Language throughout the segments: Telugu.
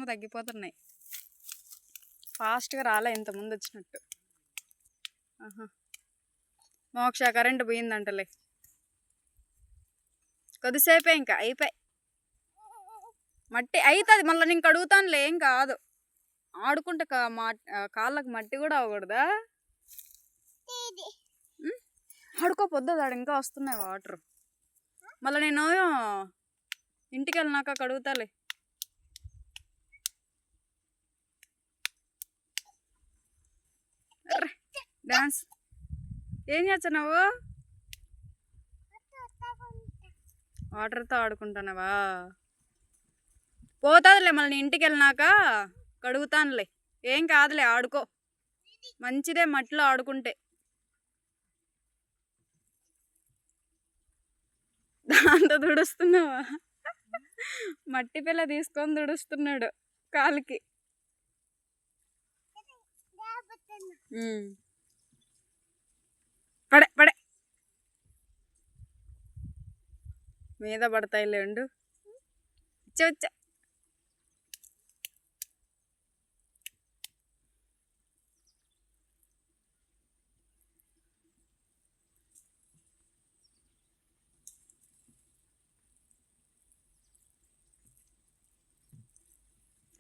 ఏమో తగ్గిపోతున్నాయి. ఫాస్ట్గా రాలే ఇంతకుముందు వచ్చినట్టు. మోక్ష కరెంటు పోయిందంటలే. కొద్దిసేపే ఇంకా అయిపోయి మట్టి అవుతుంది. మళ్ళీ నేను కడుగుతానులే, ఏం కాదు. ఆడుకుంటే కాళ్ళకి మట్టి కూడా అవ్వకూడదా? ఆడుకోపోద్దు, ఆడ ఇంకా వస్తున్నాయి వాటర్. మళ్ళీ నేను ఇంటికి వెళ్ళినాక కడుగుతాలే. డాన్స్ ఏం చేస్తున్నావు? వాటర్తో ఆడుకుంటున్నావా? పోతుందిలే, మళ్ళీ ఇంటికి వెళ్ళినాక కడుగుతానులే, ఏం కాదులే, ఆడుకో. మంచిదే మట్టిలో ఆడుకుంటే. దాంతో తుడుస్తున్నావా? మట్టి పిల్ల తీసుకొని తుడుస్తున్నాడు కాలుకి. పడే పడే మీద పడతాయి లేండు. వచ్చా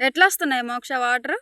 ఎట్లా వస్తున్నాయి మోక్ష వాటర్?